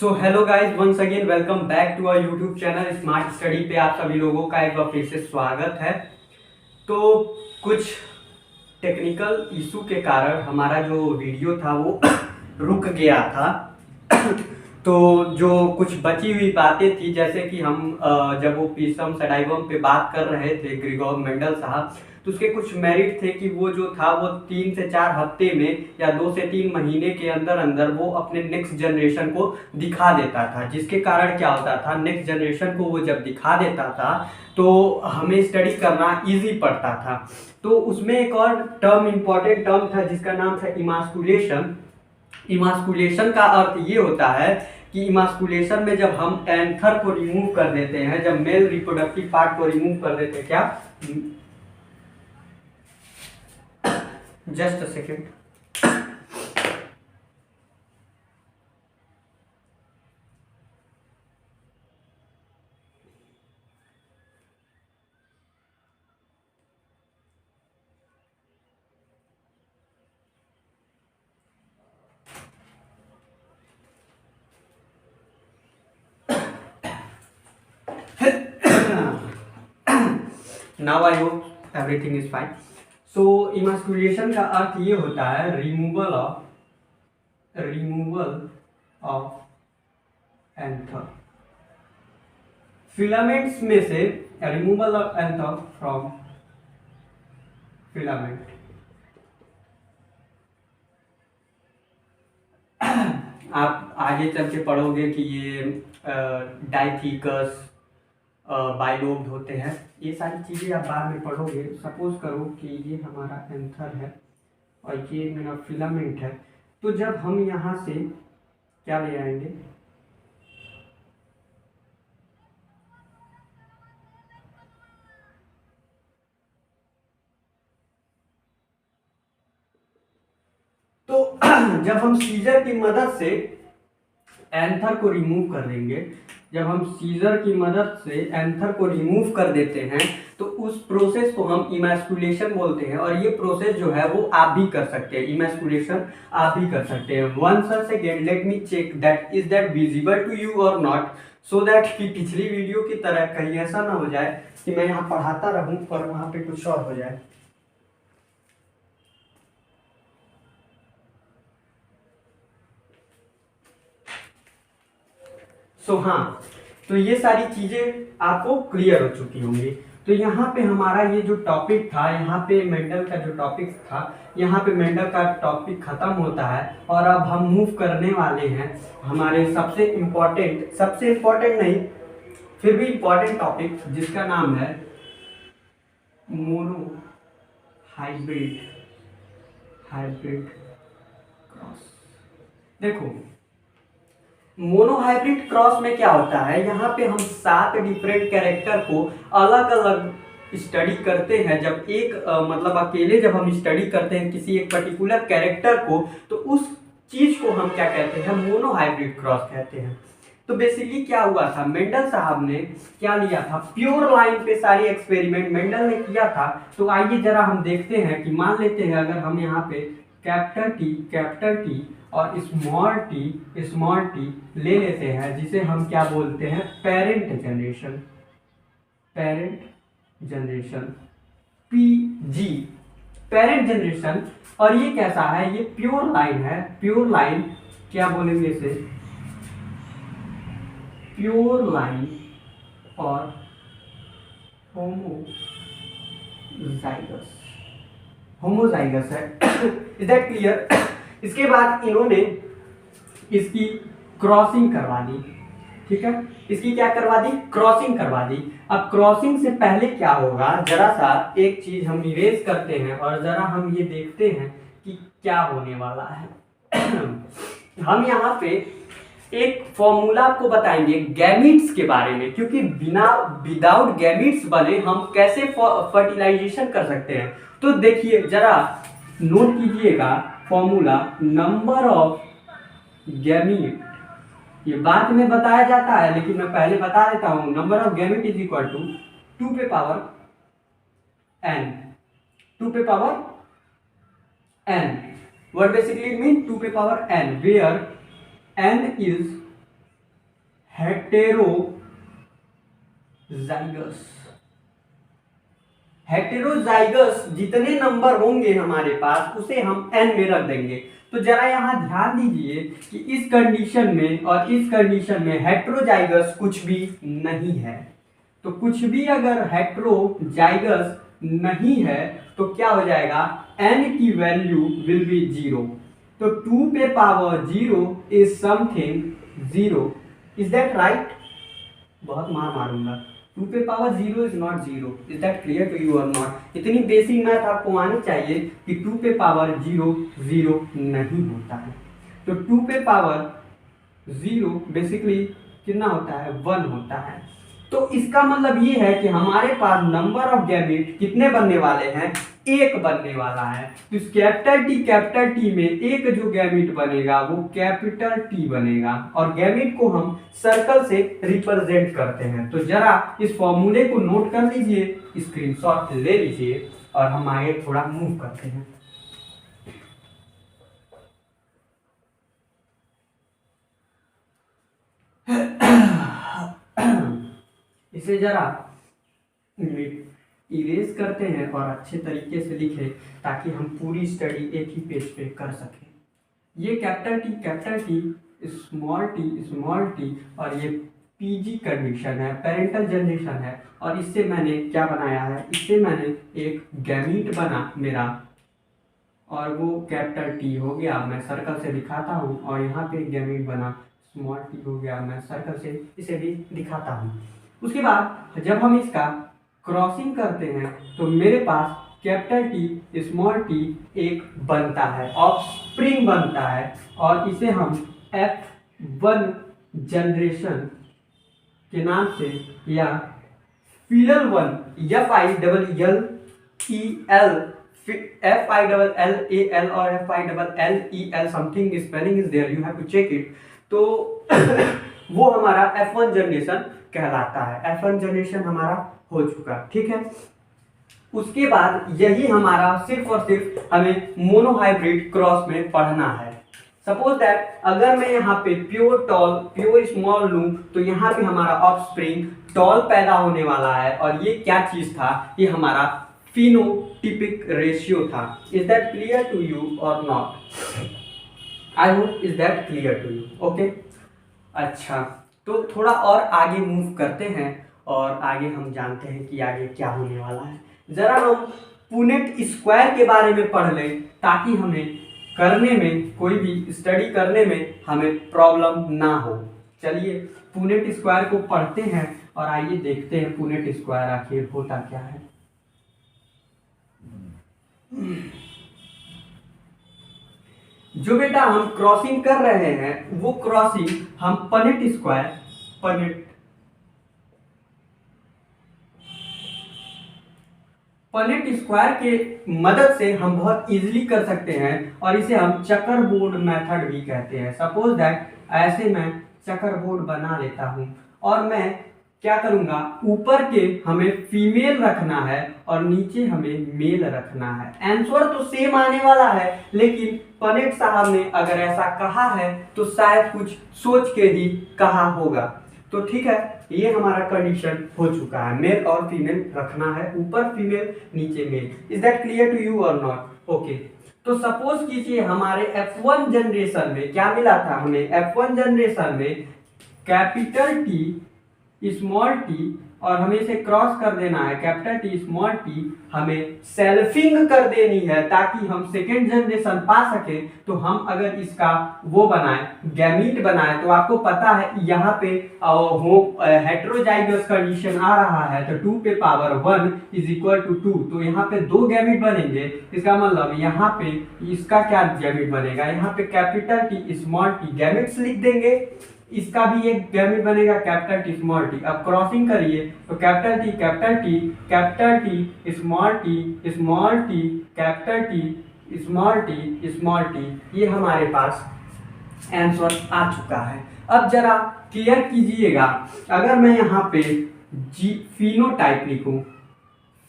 So hello guys, once again welcome back to our YouTube channel smart study पे आप सभी लोगों का एक बार फिर से स्वागत है। तो कुछ टेक्निकल इशू के कारण हमारा जो वीडियो था वो रुक गया था। तो जो कुछ बची हुई बातें थी, जैसे कि हम जब वो पीसम सडाइवम पे बात कर रहे थे ग्रिगोर मेंडल साहब, तो उसके कुछ मेरिट थे कि वो जो था वो 3 से 4 हफ्ते में या 2 से 3 महीने के अंदर अंदर वो अपने नेक्स्ट जनरेशन को दिखा देता था, जिसके कारण क्या होता था, नेक्स्ट जनरेशन को वो जब दिखा देता था तो हमें स्टडी करना इजी पड़ता था। तो उसमें एक और टर्म, इंपॉर्टेंट टर्म था जिसका नाम था इमास्कुलेशन। इमास्कुलेशन का अर्थ ये होता है कि इमास्कुलेशन में जब हम एंथर को रिमूव कर देते हैं, जब मेल रिप्रोडक्टिव पार्ट को रिमूव कर देते हैं, क्या just a second. Now I hope everything is fine. So emasculation का अर्थ ये होता है रिमूवल ऑफ एंथर, फिलामेंट्स में से removal of anther from filament. आप आगे चल के पढ़ोगे कि ये डाइथिकस बाइलोब्ड होते हैं, ये सारी चीज़ें आप बाद में पढ़ोगे। सपोज करो कि ये हमारा एंथर है और ये मेरा फिलामेंट है, तो जब हम यहाँ से क्या ले आएंगे, तो जब हम सीजर की मदद से एंथर को रिमूव कर देंगे, जब हम सीजर की मदद से एंथर को रिमूव कर देते हैं तो उस प्रोसेस को हम इमैस्कुलेशन बोलते हैं। और ये प्रोसेस जो है वो आप भी कर सकते हैं, इमैस्कुलेशन आप भी कर सकते हैं। Once second, let me check that is that visible to you or not, so that कि पिछली वीडियो की तरह कहीं ऐसा ना हो जाए कि मैं यहाँ पढ़ाता रहूं और वहां पे कुछ और हो जाए। हाँ, तो ये सारी चीजें आपको क्लियर हो चुकी होंगी। तो यहाँ पे हमारा ये जो टॉपिक था, यहाँ पे मेंडल का जो टॉपिक था, यहाँ पे मेंडल का टॉपिक खत्म होता है और अब हम मूव करने वाले हैं हमारे सबसे इम्पोर्टेंट नहीं, फिर भी इम्पोर्टेंट टॉपिक, जिसका नाम है मोनो हाइब्रिड क्रॉस। देखो, मोनोहाइब्रिड क्रॉस में क्या होता है, यहाँ पे हम 7 डिफरेंट कैरेक्टर को अलग अलग स्टडी करते हैं। जब एक मतलब अकेले जब हम स्टडी करते हैं किसी एक पर्टिकुलर कैरेक्टर को, तो उस चीज को हम क्या कहते हैं, मोनोहाइब्रिड क्रॉस कहते हैं। तो बेसिकली क्या हुआ था, मेंडल साहब ने क्या लिया था, प्योर लाइन पे सारी एक्सपेरिमेंट मेंडल ने किया था। तो आइए जरा हम देखते हैं कि मान लेते हैं अगर हम यहाँ पे कैपिटल टी और स्मॉल टी ले लेते हैं, जिसे हम क्या बोलते हैं, parent generation PG, parent generation. और ये कैसा है, ये प्योर लाइन है, प्योर लाइन क्या बोलेंगे इसे, प्योर लाइन और होमोजाइगस है। Is that clear? इसके बाद इन्होंने इसकी क्रॉसिंग करवा दी, ठीक है, इसकी क्या करवा दी, क्रॉसिंग करवा दी। अब क्रॉसिंग से पहले क्या होगा, जरा सा एक चीज हम इरेज करते हैं और जरा हम ये देखते हैं कि क्या होने वाला है। हम यहाँ पे एक फॉर्मूला आपको बताएंगे गैमीट्स के बारे में, क्योंकि विदाउट गैमीट्स बने हम कैसे फर्टिलाइजेशन कर सकते हैं। तो देखिए जरा नोट कीजिएगा फॉर्मूला, नंबर ऑफ गैमीट, ये बाद में बताया जाता है लेकिन मैं पहले बता देता हूं। Number of gamete is equal to 2 पे पावर n, 2 पे power n, what basically it mean 2 पे power n, where n is heterozygous. Heterozygous जितने नंबर होंगे हमारे पास उसे हम n में रख देंगे। तो जरा यहाँ ध्यान दीजिए कि इस कंडीशन में और इस कंडीशन में हेटेरोजाइगस कुछ भी नहीं है। तो कुछ भी अगर हेटेरोजाइगस नहीं है तो क्या हो जाएगा, n की वैल्यू विल बी 0। तो 2 पे power 0 is something 0। Is that right? बहुत मार मारूंगा। 2 पे power 0 is not 0। Is that clear to you or not? इतनी बेसिक मैथ आपको आनी चाहिए कि 2 पे पावर 0 0 नहीं होता है। तो 2 पे पावर 0 बेसिकली कितना होता है, 1 होता है। तो इसका मतलब ये है कि हमारे पास नंबर ऑफ गैमेट कितने बनने वाले हैं, 1 बनने वाला है। तो इस कैपिटल टी में एक जो गैमेट बनेगा वो कैपिटल टी बनेगा और गैमेट को हम सर्कल से रिप्रेजेंट करते हैं। तो जरा इस फॉर्मूले को नोट कर लीजिए, स्क्रीनशॉट ले लीजिए और हम आगे थोड़ा मूव करते हैं। इसे जरा इरेज करते हैं और अच्छे तरीके से लिखें ताकि हम पूरी स्टडी एक ही पेज पे कर सकें। ये कैपिटल टी स्मॉल टी और ये पीजी कंडीशन है, पेरेंटल जनरेशन है। और इससे मैंने क्या बनाया है, इससे मैंने एक गैमीट बना मेरा और वो कैपिटल टी हो गया, मैं सर्कल से दिखाता हूँ। और यहाँ पे गैमीट बना स्मॉल टी हो गया, मैं सर्कल से इसे भी दिखाता हूँ। उसके बाद जब हम इसका क्रॉसिंग करते हैं तो मेरे पास कैपिटल टी स्मॉल टी एक बनता है, ऑफस्प्रिंग बनता है और इसे हम F1 जनरेशन के नाम से या फिलल वन FILLEL और FILLEL something spelling is there, you have to check it. तो वो हमारा F1 जनरेशन कहलाता है। F1 जनरेशन हमारा हो चुका, ठीक है। उसके बाद यही हमारा सिर्फ और सिर्फ हमें मोनोहाइब्रिड क्रॉस में पढ़ना है। सपोज दैट अगर मैं यहाँ पे प्योर स्मॉल लूं तो यहाँ पे हमारा ऑफस्प्रिंग टॉल पैदा होने वाला है। और ये क्या चीज था, ये हमारा फिनोटिपिक रेशियो था। Is that clear to you or not? I hope is that clear to you, okay. अच्छा, तो थोड़ा और आगे मूव करते हैं और आगे हम जानते हैं कि आगे क्या होने वाला है। जरा हम पुनेट स्क्वायर के बारे में पढ़ लें ताकि हमें करने में, कोई भी स्टडी करने में हमें प्रॉब्लम ना हो। चलिए पुनेट स्क्वायर को पढ़ते हैं और आइए देखते हैं पुनेट स्क्वायर आखिर होता क्या है। जो बेटा हम क्रॉसिंग कर रहे हैं वो क्रॉसिंग हम पुनेट स्क्वायर के मदद से हम बहुत इजीली कर सकते हैं और इसे हम चकर बोर्ड मेथड भी कहते हैं। सपोज दैट ऐसे मैं चकर बोर्ड बना लेता हूं और मैं क्या करूंगा, ऊपर के हमें फीमेल रखना है और नीचे हमें मेल रखना है। आंसर तो सेम आने वाला है, लेकिन पनेट साहब ने अगर ऐसा कहा है तो शायद कुछ सोच के ही कहा होगा। तो ठीक है, ये हमारा कंडीशन हो चुका है, मेल और फीमेल रखना है, ऊपर फीमेल नीचे male. Is that clear to you or not? Okay. तो सपोज कीजिए हमारे F1 जनरेशन में क्या मिला था, हमें F1 जनरेशन में कैपिटल टी स्मॉल टी और हमें इसे क्रॉस कर देना है, कैपिटल टी स्मॉल टी हमें सेल्फिंग कर देनी है ताकि हम सेकेंड जनरेशन पा सके। तो हम अगर इसका वो बनाए, गैमीट बनाए, तो आपको पता है यहाँ पे हेटेरोजाइगस कंडीशन आ रहा है तो 2 पे पावर 1 इज इक्वल टू 2। तो यहाँ पे 2 गैमीट बनेंगे। इसका मतलब यहाँ पे इसका क्या गैमीट बनेगा, यहाँ पे capital T small T gametes लिख देंगे, इसका भी एक गैमेट बनेगा कैपिटल टी स्मॉल टी। अब क्रॉसिंग करिए तो capital T small T small T capital T small T, ये हमारे पास आंसर आ चुका है। अब जरा क्लियर कीजिएगा, अगर मैं यहाँ पे फिनोटाइप लिखूं,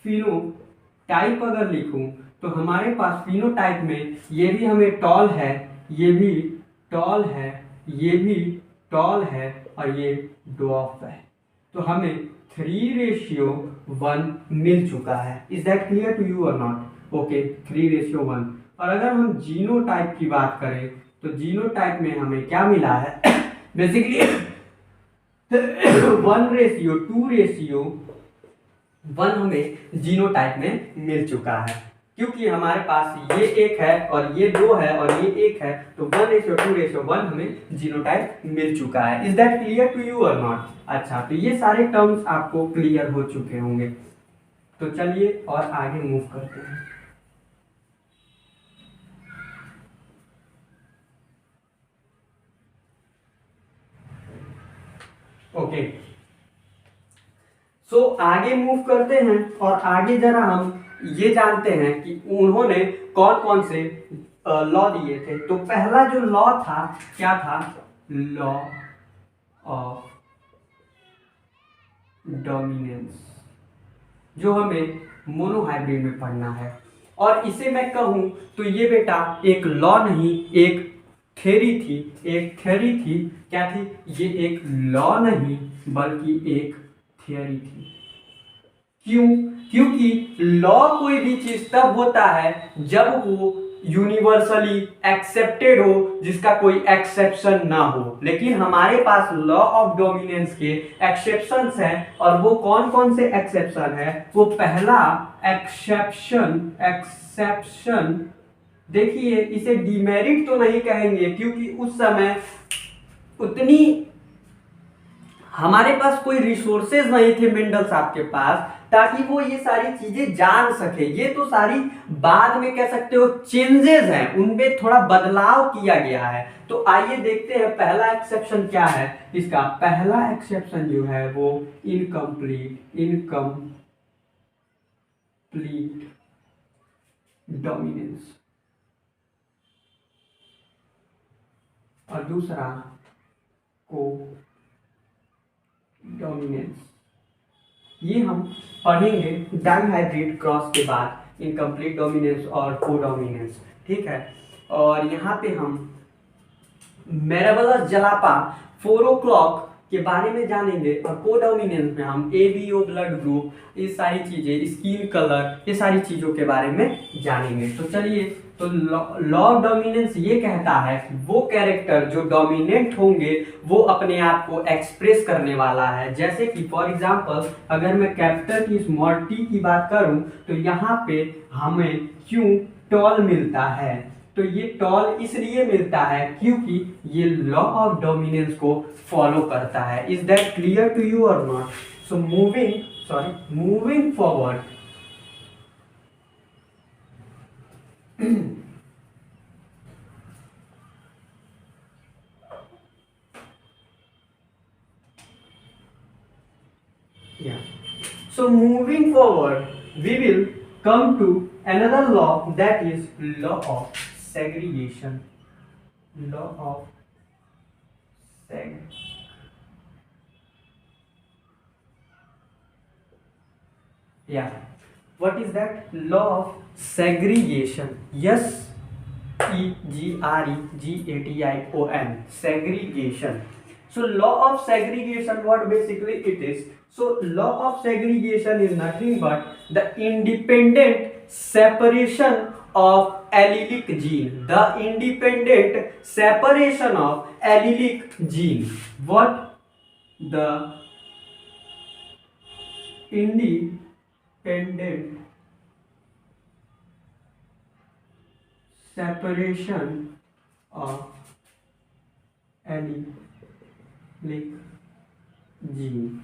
फिनोटाइप अगर लिखूं तो हमारे पास फिनोटाइप में ये भी हमें टॉल है, ये भी टॉल है, ये भी टॉल है और ये ड्वार्फ है। तो हमें 3:1 मिल चुका है। Is that clear to you or not? Okay, 3:1। और अगर हम जीनोटाइप की बात करें तो जीनोटाइप में हमें क्या मिला है? बेसिकली 1:2:1 हमें जीनोटाइप में मिल चुका है, क्योंकि हमारे पास ये एक है और ये 2 है और ये एक है, तो 1:2:1 हमें जीनोटाइप मिल चुका है। Is that clear to you or not? अच्छा, तो ये सारे टर्म्स आपको क्लियर हो चुके होंगे। तो चलिए और आगे मूव करते हैं। ओके, सो आगे मूव करते हैं और आगे जरा हम ये जानते हैं कि उन्होंने कौन कौन से लॉ दिए थे। तो पहला जो लॉ था क्या था? लॉ ऑफ डोमिनेंस, जो हमें मोनोहाइब्रिड में पढ़ना है। और इसे मैं कहूं तो ये बेटा एक लॉ नहीं, एक थ्योरी थी। एक थ्योरी थी, क्या थी? ये एक लॉ नहीं बल्कि एक थ्योरी थी। क्यों? क्योंकि लॉ कोई भी चीज तब होता है जब वो यूनिवर्सली एक्सेप्टेड हो, जिसका कोई एक्सेप्शन ना हो। लेकिन हमारे पास लॉ ऑफ डोमिनेंस के एक्सेप्शंस हैं, और वो कौन कौन से एक्सेप्शन है? वो पहला एक्सेप्शन देखिए, इसे डिमेरिट तो नहीं कहेंगे क्योंकि उस समय उतनी हमारे पास कोई रिसोर्सेज नहीं थे मेंडल साहब के पास, ताकि वो ये सारी चीजें जान सके। ये तो सारी बाद में कह सकते हो चेंजेस हैं, उनमें थोड़ा बदलाव किया गया है। तो आइए देखते हैं पहला एक्सेप्शन क्या है इसका। पहला एक्सेप्शन जो है वो इनकम्प्लीट डोमिनेंस, और दूसरा को डोमिनेंस। ये हम पढ़ेंगे डाइहाइब्रिड क्रॉस के बाद, इनकम्प्लीट डोमिनेंस और कोडोमिनेंस, ठीक है। और यहाँ पे हम मेराबलस जलापा 4 o'clock के बारे में जानेंगे, और कोडोमिनेंस में हम ABO ब्लड ग्रुप, ये सारी चीजें, स्किन कलर, ये सारी चीजों के बारे में जानेंगे। तो चलिए, तो लॉ ऑफ डोमिनेंस ये कहता है कि वो कैरेक्टर जो डोमिनेंट होंगे वो अपने आप को एक्सप्रेस करने वाला है। जैसे कि फॉर एग्जांपल अगर मैं कैपिटल की स्मॉल टी की बात करूं तो यहाँ पे हमें क्यों टॉल मिलता है? तो ये टॉल इसलिए मिलता है क्योंकि ये लॉ ऑफ डोमिनेंस को फॉलो करता है। Is that clear to you or not? So moving forward, yeah. So moving forward, we will come to another law, that is law of segregation. Law of yeah. What is that? Law of segregation. SEGREGATION. Segregation. So law of segregation, what basically it is? So law of segregation is nothing but the independent separation of allelic gene. The independent separation of allelic gene. What? The independent separation of allelic gene.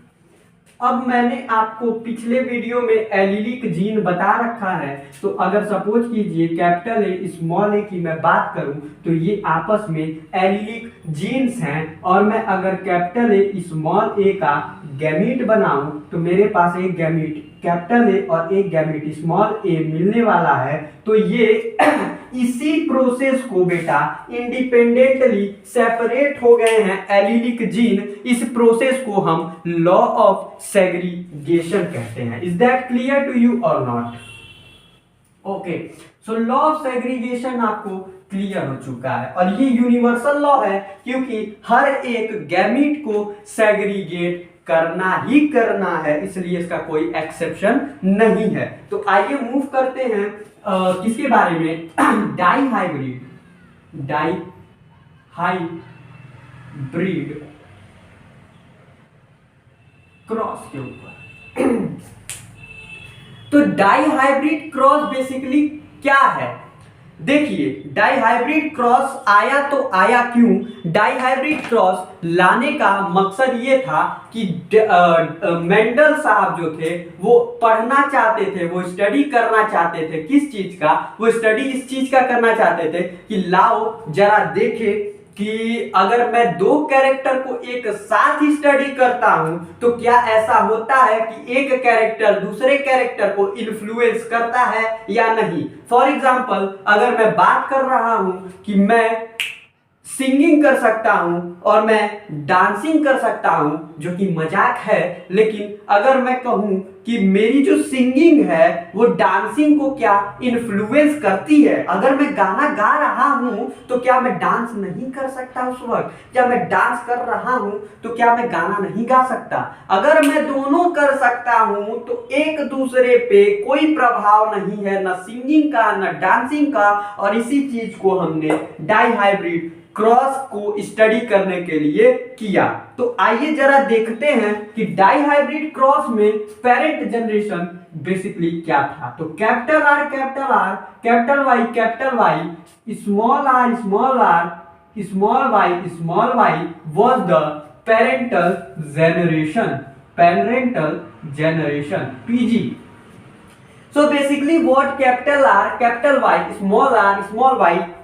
अब मैंने आपको पिछले video में allylic gene बता रखा है, तो अगर सपोज कीजिए कैपिटल ए स्मॉल ए की मैं बात करूं तो ये आपस में एलिलिक जीन्स हैं, और मैं अगर कैपिटल ए स्मॉल ए का गैमीट बनाऊं तो मेरे पास एक गैमीट कैपिटल ए और एक गैमीट स्मॉल ए मिलने वाला है। तो ये इसी प्रोसेस को बेटा इंडिपेंडेंटली सेपरेट हो गए हैं एलिलिक जीन, इस प्रोसेस को हम लॉ ऑफ सेग्रीगेशन कहते हैं। Is that clear to you or not? Okay, so law of segregation आपको क्लियर हो चुका है और ये यूनिवर्सल लॉ है क्योंकि हर एक गैमीट को सेग्रीगेट करना ही करना है, इसलिए इसका कोई एक्सेप्शन नहीं है। तो आइए मूव करते हैं किसके बारे में, डाई हाइब्रिड क्रॉस के ऊपर। तो डाई हाइब्रिड क्रॉस बेसिकली क्या है, देखिए डाई हाइब्रिड क्रॉस आया तो आया क्यों, डाई हाइब्रिड क्रॉस लाने का मकसद ये था कि मेंडल साहब जो थे वो पढ़ना चाहते थे, वो स्टडी करना चाहते थे, किस चीज का, वो स्टडी इस चीज का करना चाहते थे कि लाओ जरा देखे कि अगर मैं दो कैरेक्टर को एक साथ ही स्टडी करता हूं तो क्या ऐसा होता है कि एक कैरेक्टर दूसरे कैरेक्टर को इन्फ्लुएंस करता है या नहीं। फॉर एग्जांपल अगर मैं बात कर रहा हूं कि मैं सिंगिंग कर सकता हूं और मैं डांसिंग कर सकता हूं, जो कि मजाक है, लेकिन अगर मैं कहूं कि मेरी जो सिंगिंग है वो डांसिंग को क्या इन्फ्लुएंस करती है, अगर मैं गाना गा रहा हूं तो क्या मैं डांस नहीं कर सकता उस वक्त, क्या मैं डांस कर रहा हूं तो क्या मैं गाना नहीं गा सकता। अगर मैं दोनों कर सकता हूं तो एक दूसरे पे कोई प्रभाव नहीं है, ना सिंगिंग का ना डांसिंग का, और इसी चीज को हमने डाई हाइब्रिड क्रॉस को स्टडी करने के लिए किया। तो आइए जरा देखते हैं कि डाई हाइब्रिड क्रॉस में पेरेंट जनरेशन बेसिकली क्या था। तो capital R capital R capital Y small R small Y was the parental generation PG. So basically what capital R capital Y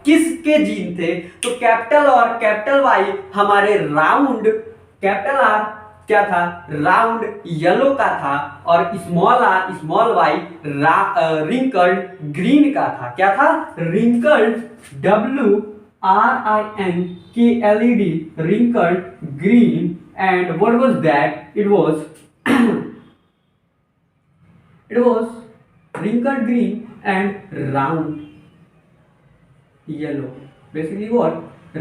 किसके जीन थे, तो कैपिटल और कैपिटल वाई हमारे round, capital R क्या था, round yellow का था, और small Y wrinkled green का था। क्या था, wrinkled, WRINKLED, wrinkled green, and what was that, it was wrinkled green and round yellow, basically what,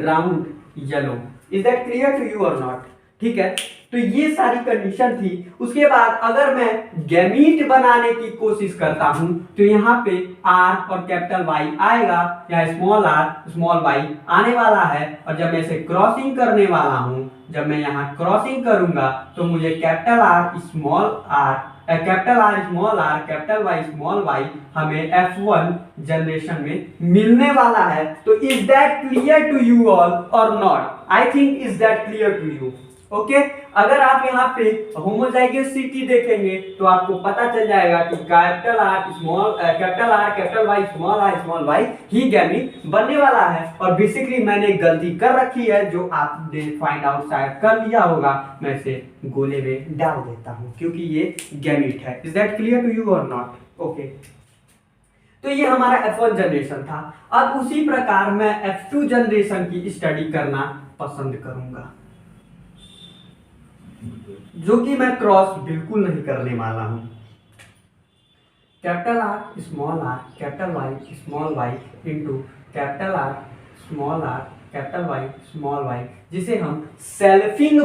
round yellow. Is that clear to you or not? ठीक है, तो ये सारी कंडीशन थी। उसके बाद अगर मैं गैमीट बनाने की कोशिश करता हूं तो यहाँ पे R और कैपिटल Y आएगा, या स्मॉल r स्मॉल y आने वाला है, और जब मैं इसे क्रॉसिंग करने वाला हूं, जब मैं यहाँ क्रॉसिंग करूंगा तो मुझे capital R small r capital Y small y हमें F1 जनरेशन में मिलने वाला है। तो is that clear to you all or not? I think is that clear to you. Okay, अगर आप यहाँ पे होमोजाइगोसिटी देखेंगे तो आपको पता चल जाएगा कि capital R capital Y small Y ही गैमीट बनने वाला है। और बेसिकली मैंने गलती कर रखी है जो आपने फाइंड आउट शायद कर लिया होगा, मैं इसे गोले में डाल देता हूँ क्योंकि ये गैमीट है। Is that clear to you or not? Okay, तो ये हमारा F1 जनरेशन था। अब उसी प्रकार मैं F2 जनरेशन की स्टडी करना पसंद करूंगा, जो कि मैं क्रॉस बिल्कुल नहीं करने वाला हूं। Capital R capital Y into capital R capital Y small Y, जिसे हम सेल्फिंग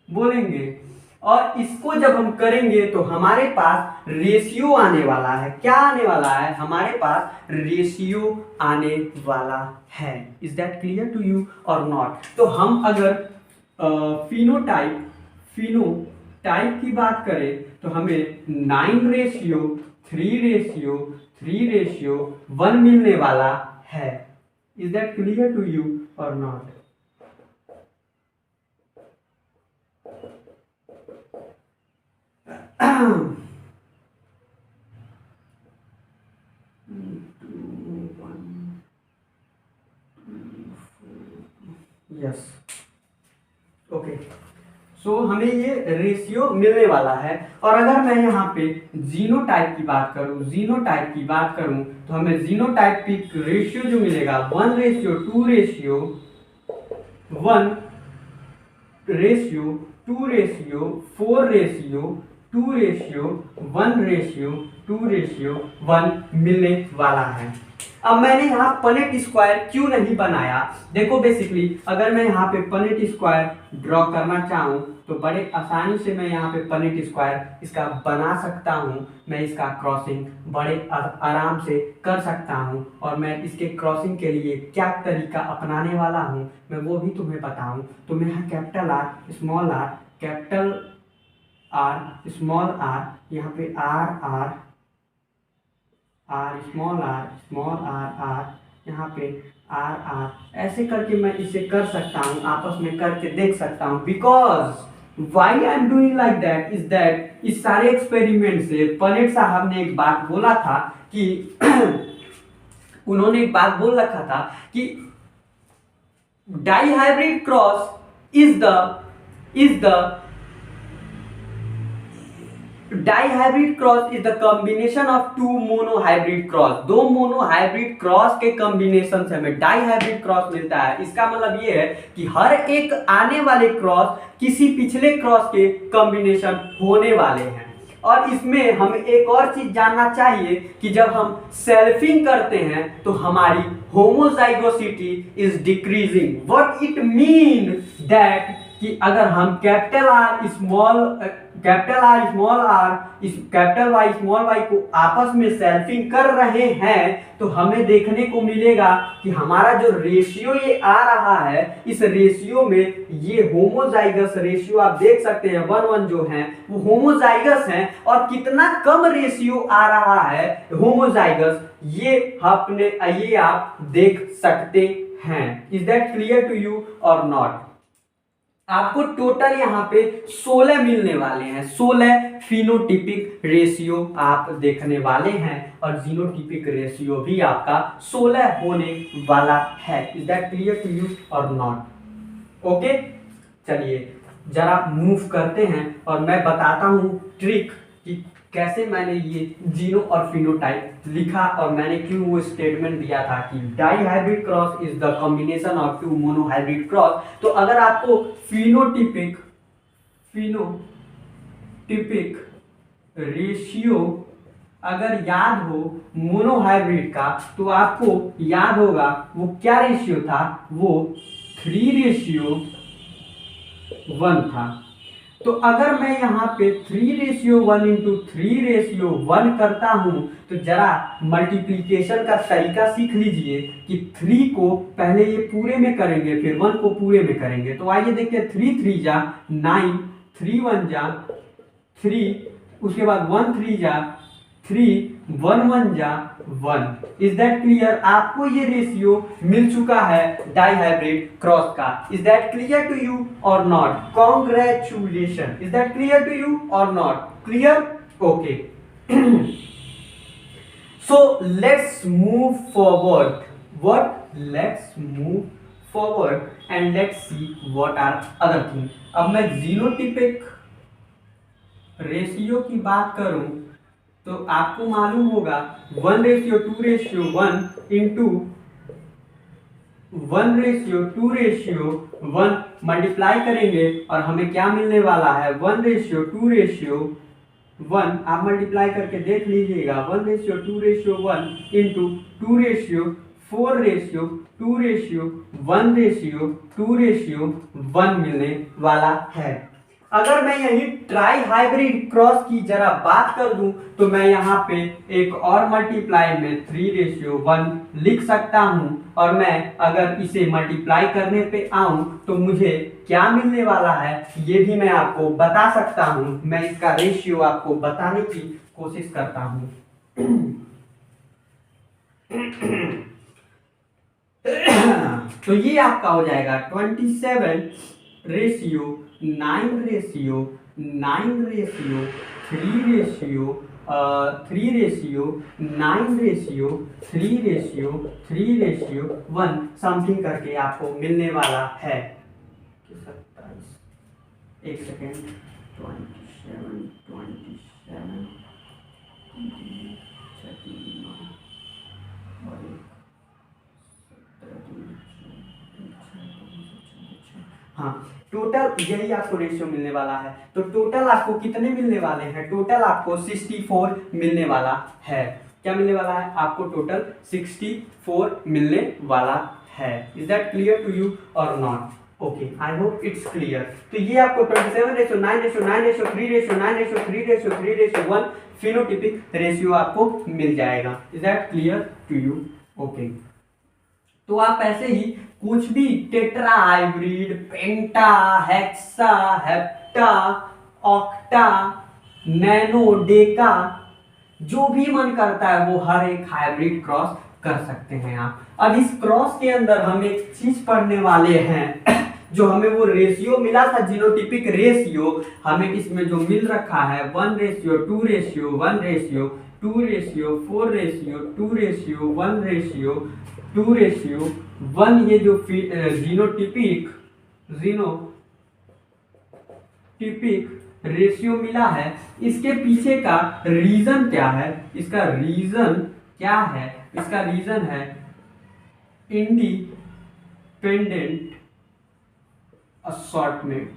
बोलेंगे। और इसको जब हम करेंगे तो हमारे पास रेशियो आने वाला है। क्या आने वाला है? हमारे पास रेशियो आने वाला है। Is that clear to you or not? तो हम अगर फिनोटाइप की बात करें तो हमें 9:3:1 मिलने वाला है। Is that clear to you or not? Yes, okay. So हमें ये रेशियो मिलने वाला है। और अगर मैं यहाँ पे जीनोटाइप की बात करूं तो हमें जीनोटाइपिक रेशियो जो मिलेगा 1:2:1:2:4:3 2:1:2:1 मिलने वाला है। अब मैंने यहाँ पनेट स्क्वायर क्यों नहीं बनाया? देखो बेसिकली अगर मैं यहाँ पे पनेट स्क्वायर ड्रॉ करना चाहूँ तो बड़े आसानी से मैं यहाँ पे पनेट स्क्वायर इसका बना सकता हूँ। मैं इसका क्रॉसिंग बड़े आराम से कर सकता हूँ और मैं इसके क्रॉसिंग के लिए क्या तरीका अपनाने वाला हूँ मैं वो भी तुम्हें बताऊँ। तो मैं यहाँ capital R small R, capital R small R, यहाँ पे आर स्मॉल आर, यहाँ पे आर ऐसे करके मैं इसे कर सकता हूँ, आपस में करके देख सकता हूँ। Because why I am doing like that is that इस सारे एक्सपेरिमेंट से पनेट साहब ने एक बात बोला था कि उन्होंने एक बात बोल रखा था कि dihybrid cross is the dihybrid cross is the combination of two monohybrid cross. दो मोनोहाइब्रिड क्रॉस के कॉम्बिनेशन से हमें डाइहाइब्रिड क्रॉस मिलता है। इसका मतलब ये है कि हर एक आने वाले क्रॉस किसी पिछले क्रॉस के कॉम्बिनेशन होने वाले हैं। और इसमें हमें एक और चीज जानना चाहिए कि जब हम सेल्फिंग करते हैं तो हमारी homozygosity is decreasing. What it mean that कि अगर हम capital R small R capital Y small Y को आपस में सेल्फिंग कर रहे हैं तो हमें देखने को मिलेगा कि हमारा जो रेशियो ये आ रहा है इस रेशियो में ये होमोजाइगस रेशियो आप देख सकते हैं 1:1 जो है वो होमोजाइगस हैं। और कितना कम रेशियो आ रहा है होमोजाइगस ये आप देख सकते हैं। Is that clear to you or not? आपको टोटल यहाँ पे 16 मिलने वाले हैं। 16 फिनोटिपिक रेशियो आप देखने वाले हैं और जीनोटिपिक रेशियो भी आपका 16 होने वाला है। Is that clear to you or not? Okay, चलिए जरा मूव करते हैं और मैं बताता हूँ ट्रिक कि कैसे मैंने ये जीनो और फिनोटाइप लिखा और मैंने क्यों वो स्टेटमेंट दिया था कि dihybrid cross is the combination of two monohybrid cross. तो अगर आपको फिनोटिपिक रेशियो अगर याद हो मोनोहाइब्रिड का तो आपको याद होगा वो क्या रेशियो था, वो 3:1 था। तो अगर मैं यहाँ पे 3:1 इंटू 3:1 करता हूँ तो जरा मल्टीप्लीकेशन का तरीका सीख लीजिए कि 3 को पहले ये पूरे में करेंगे फिर 1 को पूरे में करेंगे। तो आइए देखते हैं 3 3 जा 9, 3 1 जा 3, उसके बाद 1 3 जा 3, 1 1 जा 1। Is that clear? आपको ये रेशियो मिल चुका है डाइहाइब्रिड क्रॉस का। Is that clear to you or not? Congratulation. Is that clear to you or not? Clear? Okay. So let's move forward. Let's move forward and let's see what are other thing. अब मैं genotypic ratio की बात करूं तो आपको मालूम होगा 1:2:1 into 1:2:1 multiply करेंगे और हमें क्या मिलने वाला है 1:2:1। आप मल्टीप्लाई करके देख लीजिएगा 1:2:1 इंटू 2:4:2:1:2:1 मिलने वाला है। अगर मैं यही ट्राई हाइब्रिड क्रॉस की जरा बात कर दूं तो मैं यहाँ पे एक और मल्टीप्लाई में 3:1 लिख सकता हूं और मैं अगर इसे मल्टीप्लाई करने पे आऊं तो मुझे क्या मिलने वाला है ये भी मैं आपको बता सकता हूं। मैं इसका रेशियो आपको बताने की कोशिश करता हूं। तो ये आपका हो जाएगा 27:9:3:3:9:3:1 समथिंग करके आपको मिलने वाला है। 27 एक सेकेंड 27 27 हाँ, टोटल यही आपको रेशियो मिलने वाला है। तो टोटल आपको कितने मिलने वाले हैं? टोटल आपको 64 मिलने वाला है। क्या मिलने वाला है आपको? टोटल 64 मिलने वाला है। Is that clear to you or not? Okay, I hope it's clear. तो ये आपको 27:9:9:3:9:3:3:1 फिनोटिपिक रेशियो आपको मिल जाएगा। Is that clear to you? Okay, तो आप ऐसे ही कुछ भी tetra hybrid, penta, hexa, hepta, octa, nano, deca, जो भी मन करता है वो हर एक हाइब्रिड क्रॉस कर सकते हैं आप। अब इस क्रॉस के अंदर हम एक चीज पढ़ने वाले हैं जो हमें वो रेशियो मिला था, जीनोटिपिक रेशियो, हमें इसमें जो मिल रखा है 1:2:1:2:2:1:1, ये जो जीनोटिपिक रेशियो मिला है, इसके पीछे का रीजन क्या है? इसका रीजन क्या है? इसका रीजन है इंडिपेंडेंट असॉर्टमेंट।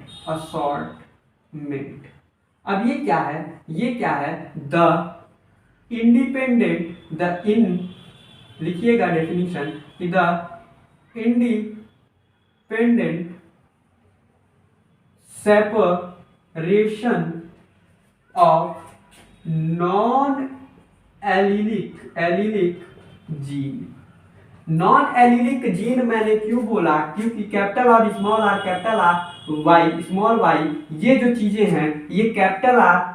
अब ये क्या है? ये क्या है? द इंडिपेंडेंट, लिखिएगा definition, the independent separation of non allelic gene. Non allelic gene मैंने क्यों बोला? क्योंकि capital R, small R, capital R, Y, small Y, ये जो चीजें हैं, ये कैपिटल आर,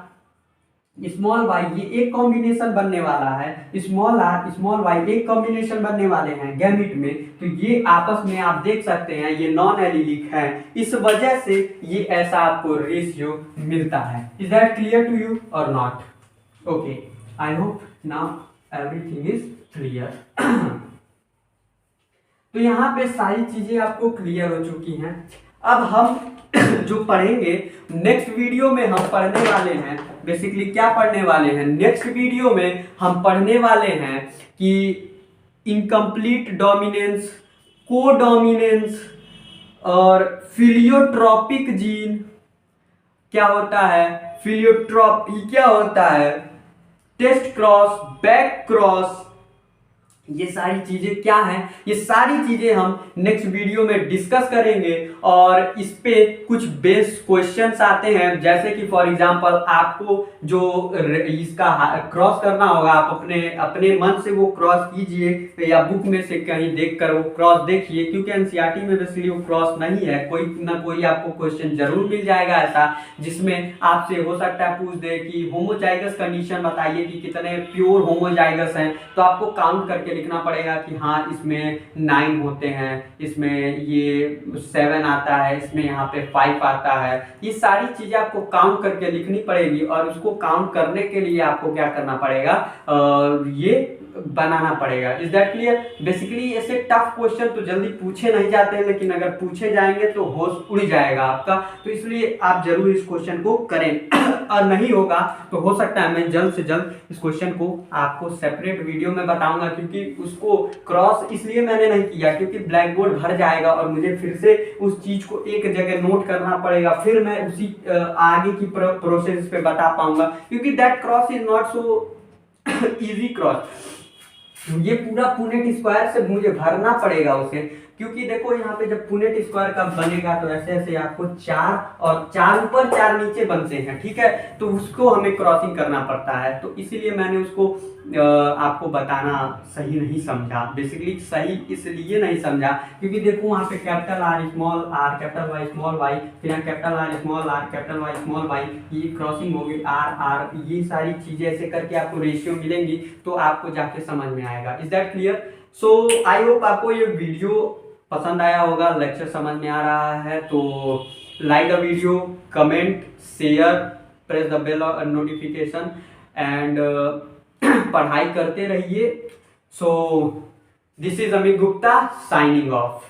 स्मॉल वाई, ये एक कॉम्बिनेशन बनने वाला है। स्मॉल आर, स्मॉल वाई एक कॉम्बिनेशन बनने वाले हैं गैमीट में। तो ये आपस में आप देख सकते हैं ये नॉन एलिलिक है, इस वजह से ये ऐसा आपको रेशियो मिलता है। Is that clear to you or not? Okay, I hope now everything is clear. तो यहाँ पे सारी चीजें आपको क्लियर हो चुकी हैं। अब हम जो पढ़ेंगे नेक्स्ट वीडियो में, हम पढ़ने वाले हैं बेसिकली क्या पढ़ने वाले हैं? नेक्स्ट वीडियो में हम पढ़ने वाले हैं कि इनकम्प्लीट डोमिनेंस, कोडोमिनेंस और फिलियोट्रॉपिक जीन क्या होता है, फिलियोट्रॉपी क्या होता है, टेस्ट क्रॉस, बैक क्रॉस, ये सारी चीजें क्या हैं, ये सारी चीजें हम नेक्स्ट वीडियो में डिस्कस करेंगे। और इस पे कुछ बेस्ड क्वेश्चंस आते हैं, जैसे कि फॉर एग्जांपल आपको जो इसका क्रॉस करना होगा, आप अपने मन से वो क्रॉस कीजिए या बुक में से कहीं देखकर वो क्रॉस देखिए, क्योंकि एनसीईआरटी में बेसिकली वो क्रॉस नहीं है। कोई ना कोई आपको क्वेश्चन जरूर मिल जाएगा ऐसा जिसमें आपसे हो सकता है पूछ दे कि होमोजाइगस कंडीशन बताइए कि कितने प्योर होमोजाइगस हैं, तो आपको काउंट करके लिखना पड़ेगा कि हाँ इसमें 9 होते हैं, इसमें ये 7 आता है, इसमें यहाँ पे 5 आता है। ये सारी चीजें आपको काउंट करके लिखनी पड़ेगी और उसको काउंट करने के लिए आपको क्या करना पड़ेगा, ये बनाना पड़ेगा। Is that clear? बेसिकली ऐसे टफ क्वेश्चन तो जल्दी पूछे नहीं जाते हैं, लेकिन अगर पूछे जाएंगे तो होश उड़ जाएगा आपका। तो इसलिए आप जरूर इस क्वेश्चन को करें और नहीं होगा तो हो सकता है मैं जल्द से जल्द इस क्वेश्चन को आपको सेपरेट वीडियो में बताऊंगा, क्योंकि उसको क्रॉस इसलिए मैंने नहीं किया क्योंकि ब्लैक बोर्ड भर जाएगा और मुझे फिर से उस चीज को एक जगह नोट करना पड़ेगा, फिर मैं उसी आगे की प्रोसेस पे बता पाऊंगा, क्योंकि that cross is not so easy cross. ये पूरा पुनेट स्क्वायर से मुझे भरना पड़ेगा उसे, क्योंकि देखो यहाँ पे जब पुनेट स्क्वायर का बनेगा तो ऐसे ऐसे आपको 4 और 4 ऊपर 4 नीचे बनते हैं, ठीक है, तो उसको हमें क्रॉसिंग करना पड़ता है। तो इसीलिए मैंने उसको आपको बताना सही नहीं समझा। बेसिकली सही इसलिए नहीं समझा क्योंकि देखो वहाँ पे capital R small R, capital Y small Y, फिर यहाँ capital R small R, capital Y small Y, ये क्रॉसिंग होगी आर आर, ये सारी चीजें ऐसे करके आपको रेशियो मिलेंगी तो आपको जाके समझ में आएगा। Is that clear? So I hope आपको ये वीडियो पसंद आया होगा, लेक्चर समझ में आ रहा है तो like the video, comment, share, press the bell notification and पढ़ाई करते रहिए। So this is Amit Gupta signing of.